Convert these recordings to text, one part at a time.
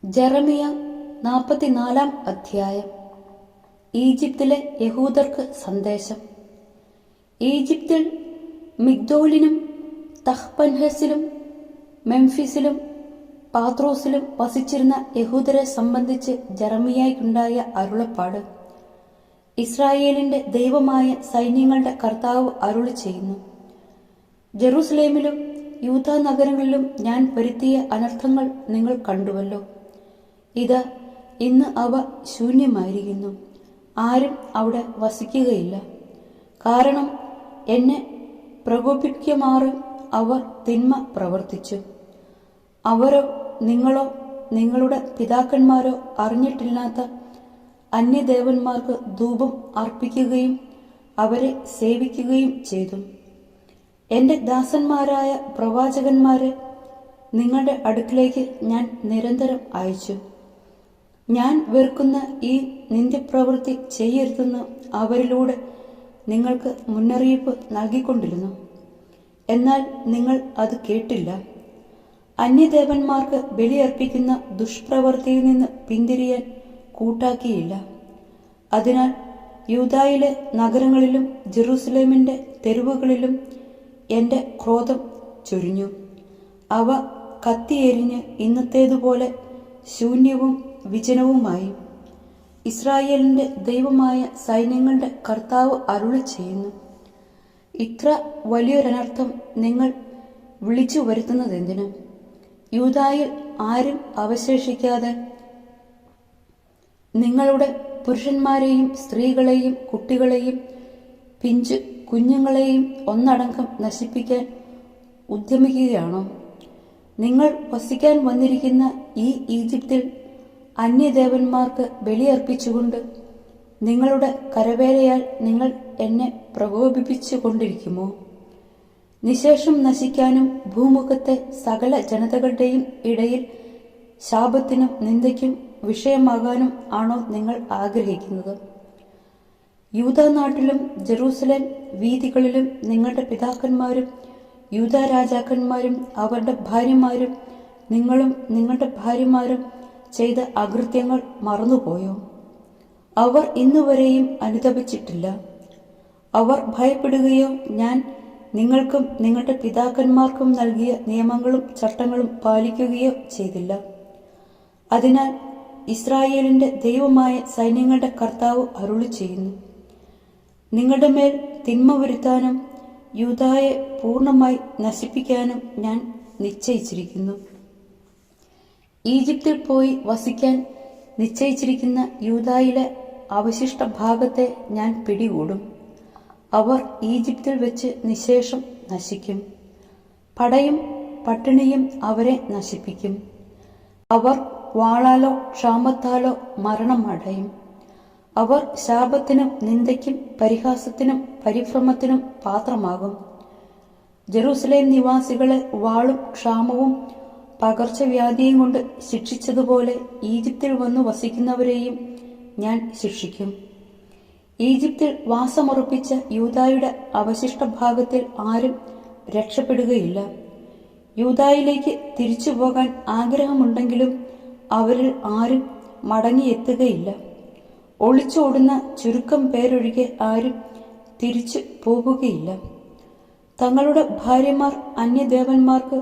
ജെറമിയ 44 അധ്യായം. ഈജിപ്തിലെ യഹൂദർക്ക് സന്ദേശം. ഈജിപ്തിൽ മിഗ്ദോലിനും തഹ്പൻഹസിലും മെംഫിസിലും പാത്രോസിലും വസിച്ചിരുന്ന യഹൂദരെ സംബന്ധിച്ച് ജെറമിയായ്ക്കുണ്ടായ അരുളപ്പാട്. ഇസ്രായേലിന്റെ ദൈവമായ സൈന്യങ്ങളുടെ കർത്താവ് അരുളി ചെയ്യുന്നു: ജെറുസലേമിലും യൂദാ നഗരങ്ങളിലും ഞാൻ വരുത്തിയ അനർത്ഥങ്ങൾ നിങ്ങൾ കണ്ടുവല്ലോ. ഇതാ, ഇന്ന് അവ ശൂന്യമായിരിക്കുന്നു. ആരും അവിടെ വസിക്കുകയില്ല. കാരണം എന്നെ പ്രകോപിക്കുമാറ് അവർ തിന്മ പ്രവർത്തിച്ചു. അവരോ നിങ്ങളോ നിങ്ങളുടെ പിതാക്കന്മാരോ അറിഞ്ഞിട്ടില്ലാത്ത അന്യദേവന്മാർക്ക് ധൂപം അർപ്പിക്കുകയും അവരെ സേവിക്കുകയും ചെയ്തു. എൻ്റെ ദാസന്മാരായ പ്രവാചകന്മാരെ നിങ്ങളുടെ അടുക്കിലേക്ക് ഞാൻ നിരന്തരം അയച്ചു. ഞാൻ വെറുക്കുന്ന ഈ നിന്ദ്യപ്രവൃത്തി ചെയ്യരുതെന്ന് അവരിലൂടെ നിങ്ങൾക്ക് മുന്നറിയിപ്പ് നൽകിക്കൊണ്ടിരുന്നു. എന്നാൽ നിങ്ങൾ അത് കേട്ടില്ല. അന്യദേവന്മാർക്ക് ബലിയർപ്പിക്കുന്ന ദുഷ്പ്രവൃത്തിയിൽ നിന്ന് പിന്തിരിയാൻ കൂട്ടാക്കിയില്ല. അതിനാൽ യൂദായിലെ നഗരങ്ങളിലും ജെറുസലേമിന്റെ തെരുവുകളിലും എൻ്റെ ക്രോധം ചൊരിഞ്ഞു. അവ കത്തിയെരിഞ്ഞ് ഇന്നത്തേതുപോലെ ശൂന്യവും വിജനവുമായി. ഇസ്രായേലിന്റെ ദൈവമായ സൈന്യങ്ങളുടെ കർത്താവ് അരുളി ചെയ്യുന്നു: ഇത്ര വലിയൊരനർത്ഥം നിങ്ങൾ വിളിച്ചു വരുത്തുന്നതെന്തിന്? യൂദായിൽ ആരും അവശേഷിക്കാതെ നിങ്ങളുടെ പുരുഷന്മാരെയും സ്ത്രീകളെയും കുട്ടികളെയും പിഞ്ചു കുഞ്ഞുങ്ങളെയും ഒന്നടങ്കം നശിപ്പിക്കാൻ ഉദ്യമിക്കുകയാണോ? നിങ്ങൾ വസിക്കാൻ വന്നിരിക്കുന്ന ഈ ഈജിപ്തിൽ അന്യദേവന്മാർക്ക് ബലിയർപ്പിച്ചുകൊണ്ട് നിങ്ങളുടെ കരവേലയാൽ നിങ്ങൾ എന്നെ പ്രകോപിപ്പിച്ചു കൊണ്ടിരിക്കുമോ? നിശേഷം നശിക്കാനും ഭൂമുഖത്തെ സകല ജനതകളുടെയും ഇടയിൽ ശാപത്തിനും നിന്ദയ്ക്കും വിഷയമാകാനും ആണോ നിങ്ങൾ ആഗ്രഹിക്കുന്നത്? യൂദാ നാട്ടിലും ജെറൂസലേം വീഥികളിലും നിങ്ങളുടെ പിതാക്കന്മാരും യൂദാ രാജാക്കന്മാരും അവരുടെ ഭാര്യമാരും നിങ്ങളും നിങ്ങളുടെ ഭാര്യമാരും ചെയ്ത അകൃത്യങ്ങൾ മറന്നുപോയോ? അവർ ഇന്നുവരെയും അനുതപിച്ചിട്ടില്ല. അവർ ഭയപ്പെടുകയോ ഞാൻ നിങ്ങൾക്കും നിങ്ങളുടെ പിതാക്കന്മാർക്കും നൽകിയ നിയമങ്ങളും ചട്ടങ്ങളും പാലിക്കുകയോ ചെയ്തില്ല. അതിനാൽ ഇസ്രായേലിന്റെ ദൈവമായ സൈന്യങ്ങളുടെ കർത്താവ് അരുളി ചെയ്യുന്നു: നിങ്ങളുടെ മേൽ തിന്മ വരുത്താനും യൂദായെ പൂർണ്ണമായി നശിപ്പിക്കാനും ഞാൻ നിശ്ചയിച്ചിരിക്കുന്നു. ഈജിപ്തിൽ പോയി വസിക്കാൻ നിശ്ചയിച്ചിരിക്കുന്ന യൂദായിലെ അവശിഷ്ട ഭാഗത്തെ ഞാൻ പിടികൂടും. അവർ ഈജിപ്തിൽ വെച്ച് നിശേഷം നശിക്കും. പടയും പട്ടിണിയും അവരെ നശിപ്പിക്കും. അവർ വാളാലോ ക്ഷാമത്താലോ മരണമടയും. അവർ ശാപത്തിനും നിന്ദയ്ക്കും പരിഹാസത്തിനും പരിഭ്രമത്തിനും പാത്രമാകും. ജെറൂസലേം നിവാസികളെ വാളും ക്ഷാമവും പകർച്ചവ്യാധിയും കൊണ്ട് ശിക്ഷിച്ചതുപോലെ ഈജിപ്തിൽ വന്നു വസിക്കുന്നവരെയും ഞാൻ ശിക്ഷിക്കും. ഈജിപ്തിൽ വാസമുറപ്പിച്ച യൂദായുടെ അവശിഷ്ട ഭാഗത്തിൽ ആരും രക്ഷപ്പെടുകയില്ല. യൂദായിലേക്ക് തിരിച്ചു പോകാൻ ആഗ്രഹമുണ്ടെങ്കിലും അവരിൽ ആരും മടങ്ങിയെത്തുകയില്ല. ഒളിച്ചോടുന്ന ചുരുക്കം പേരൊഴികെ ആരും തിരിച്ചു പോകുകയില്ല. തങ്ങളുടെ ഭാര്യമാർ അന്യദേവന്മാർക്ക്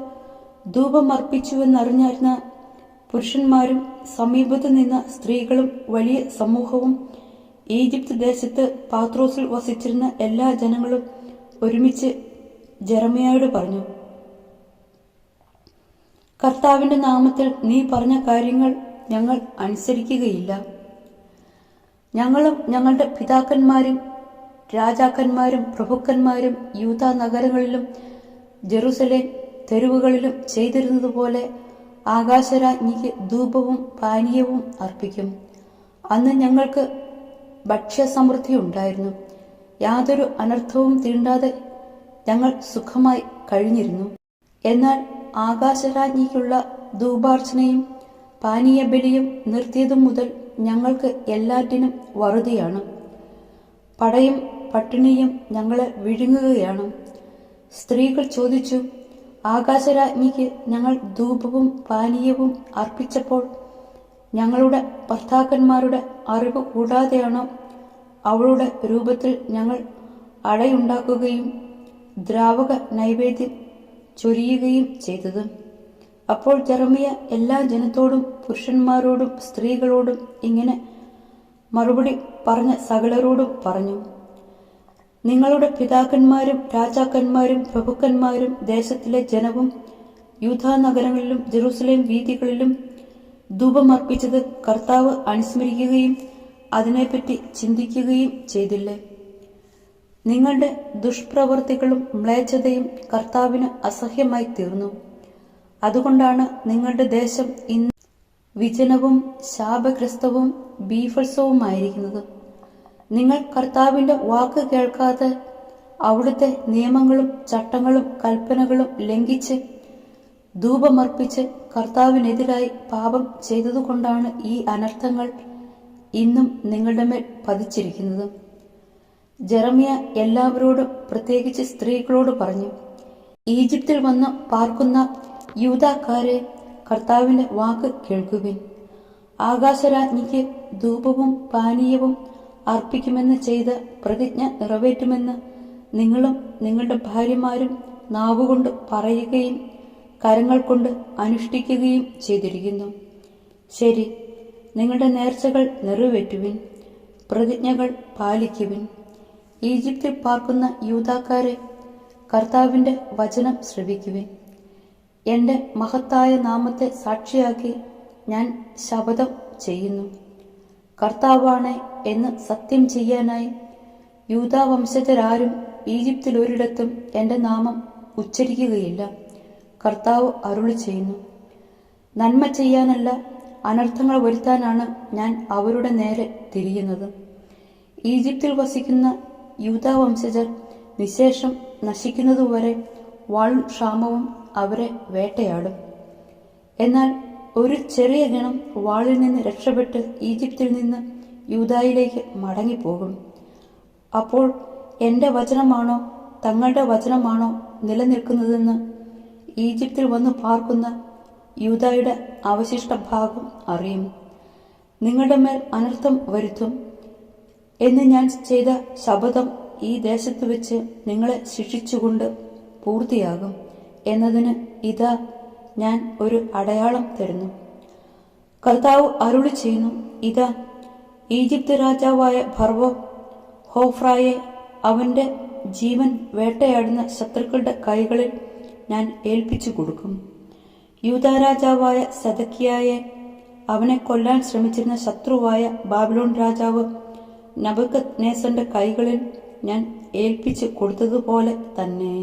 ധൂപമർപ്പിച്ചുവെന്നറിഞ്ഞിരുന്ന പുരുഷന്മാരും സമീപത്തു നിന്ന സ്ത്രീകളും വലിയ സമൂഹവും ഈജിപ്ത് ദേശത്ത് പാത്രോസിൽ വസിച്ചിരുന്ന എല്ലാ ജനങ്ങളും ഒരുമിച്ച് ജെറമിയായോട് പറഞ്ഞു: കർത്താവിന്റെ നാമത്തിൽ നീ പറഞ്ഞ കാര്യങ്ങൾ ഞങ്ങൾ അനുസരിക്കുകയില്ല. ഞങ്ങളും ഞങ്ങളുടെ പിതാക്കന്മാരും രാജാക്കന്മാരും പ്രഭുക്കന്മാരും യൂദാ നഗരങ്ങളിലും ജെറുസലേം തെരുവുകളിലും ചെയ്തിരുന്നതുപോലെ ആകാശരാജ്ഞിക്ക് ധൂപവും പാനീയവും അർപ്പിക്കും. അന്ന് ഞങ്ങൾക്ക് ഭക്ഷ്യസമൃദ്ധി ഉണ്ടായിരുന്നു. യാതൊരു അനർത്ഥവും തീണ്ടാതെ ഞങ്ങൾ സുഖമായി കഴിഞ്ഞിരുന്നു. എന്നാൽ ആകാശരാജ്ഞിക്കുള്ള ധൂപാർച്ചനയും പാനീയബലിയും നിർത്തിയതു മുതൽ ഞങ്ങൾക്ക് എല്ലാറ്റിനും വറുതിയാണ്. പടയും പട്ടിണിയും ഞങ്ങളെ വിഴുങ്ങുകയാണ്. സ്ത്രീകൾ ചോദിച്ചു: ആകാശരാജ്ഞിക്ക് ഞങ്ങൾ ധൂപവും പാനീയവും അർപ്പിച്ചപ്പോൾ ഞങ്ങളുടെ ഭർത്താക്കന്മാരുടെ അറിവ് കൂടാതെയാണോ അവളുടെ രൂപത്തിൽ ഞങ്ങൾ അടയുണ്ടാക്കുകയും ദ്രാവക നൈവേദ്യം ചൊരിയുകയും ചെയ്തത്? അപ്പോൾ ജെറമിയ എല്ലാ ജനത്തോടും പുരുഷന്മാരോടും സ്ത്രീകളോടും ഇങ്ങനെ മറുപടി പറഞ്ഞ സകലരോടും പറഞ്ഞു: നിങ്ങളുടെ പിതാക്കന്മാരും രാജാക്കന്മാരും പ്രഭുക്കന്മാരും ദേശത്തിലെ ജനവും യൂദാനഗരങ്ങളിലും ജെറുസലേം വീഥികളിലും ധൂപമർപ്പിച്ചത് കർത്താവ് അനുസ്മരിക്കുകയും അതിനെപ്പറ്റി ചിന്തിക്കുകയും ചെയ്തില്ലേ? നിങ്ങളുടെ ദുഷ്പ്രവൃത്തികളും മ്ലേച്ഛതയും കർത്താവിന് അസഹ്യമായി തീർന്നു. അതുകൊണ്ടാണ് നിങ്ങളുടെ ദേശം ഇന്ന് വിജനവും ശാപഗ്രസ്തവും ബീഭത്സവുമായിരിക്കുന്നത്. നിങ്ങൾ കർത്താവിന്റെ വാക്ക് കേൾക്കാതെ അവിടുത്തെ നിയമങ്ങളും ചട്ടങ്ങളും കൽപ്പനകളും ലംഘിച്ച് ധൂപമർപ്പിച്ച് കർത്താവിനെതിരായി പാപം ചെയ്തതുകൊണ്ടാണ് ഈ അനർത്ഥങ്ങൾ ഇന്നും നിങ്ങളുടെ മേൽ പതിച്ചിരിക്കുന്നത്. ജെറമിയ എല്ലാവരോടും പ്രത്യേകിച്ച് സ്ത്രീകളോട് പറഞ്ഞു: ഈജിപ്തിൽ വന്ന് പാർക്കുന്ന യൂദാക്കാരെ, കർത്താവിന്റെ വാക്ക് കേൾക്കുവിൻ. ആകാശരാജ്ഞിക്ക് ധൂപവും പാനീയവും അർപ്പിക്കുമെന്ന് ചെയ്ത പ്രതിജ്ഞ നിറവേറ്റുമെന്ന് നിങ്ങളും നിങ്ങളുടെ ഭാര്യമാരും നാവുകൊണ്ട് പറയുകയും കരങ്ങൾ കൊണ്ട് അനുഷ്ഠിക്കുകയും ചെയ്തിരിക്കുന്നു. ശരി, നിങ്ങളുടെ നേർച്ചകൾ നിറവേറ്റുവിൻ, പ്രതിജ്ഞകൾ പാലിക്കുവിൻ. ഈജിപ്തിൽ പാർക്കുന്ന യൂദാക്കാരെ, കർത്താവിന്റെ വചനം ശ്രവിക്കുവിൻ. എന്റെ മഹത്തായ നാമത്തെ സാക്ഷിയാക്കി ഞാൻ ശപഥം ചെയ്യുന്നു. കർത്താവാണ് എന്ന് സത്യം ചെയ്യാനായി യൂദാവംശജരാരും ഈജിപ്തിൽ ഒരിടത്തും എന്റെ നാമം ഉച്ചരിക്കുകയില്ല. കർത്താവ് അരുളി ചെയ്യുന്നു. നന്മ ചെയ്യാനല്ല, അനർത്ഥങ്ങൾ വരുത്താനാണ് ഞാൻ അവരുടെ നേരെ തിരിയുന്നത്. ഈജിപ്തിൽ വസിക്കുന്ന യൂദാവംശജർ നിശേഷം നശിക്കുന്നതുവരെ വാളും ക്ഷാമവും അവരെ വേട്ടയാടും. എന്നാൽ ഒരു ചെറിയ ഗണം വാളിൽ നിന്ന് രക്ഷപ്പെട്ട് ഈജിപ്തിൽ നിന്ന് യൂദായിലേക്ക് മടങ്ങിപ്പോകും. അപ്പോൾ എന്റെ വചനമാണോ തങ്ങളുടെ വചനമാണോ നിലനിൽക്കുന്നതെന്ന് ഈജിപ്തിൽ വന്ന് പാർക്കുന്ന യൂദായുടെ അവശിഷ്ട ഭാഗം അറിയും. നിങ്ങളുടെ മേൽ അനർത്ഥം വരുത്തും എന്ന് ഞാൻ ചെയ്ത ശപഥം ഈ ദേശത്ത് വെച്ച് നിങ്ങളെ ശിക്ഷിച്ചുകൊണ്ട് പൂർത്തിയാകും എന്നതിന് ഇതാ ഞാൻ ഒരു അടയാളം തരുന്നു. കർത്താവ് അരുളി ചെയ്യുന്നു: ഇതാ, ഈജിപ്ത് രാജാവായ ഫറവോ ഹോഫ്രായെ അവന്റെ ജീവൻ വേട്ടയാടുന്ന ശത്രുക്കളുടെ കൈകളിൽ ഞാൻ ഏൽപ്പിച്ചു കൊടുക്കും. യൂദാ രാജാവായ സെദക്കിയായെ അവനെ കൊല്ലാൻ ശ്രമിച്ചിരുന്ന ശത്രുവായ ബാബിലോൺ രാജാവ് നബൂഖദ്നേസറിന്റെ കൈകളിൽ ഞാൻ ഏൽപ്പിച്ചു കൊടുത്തതുപോലെ തന്നെ.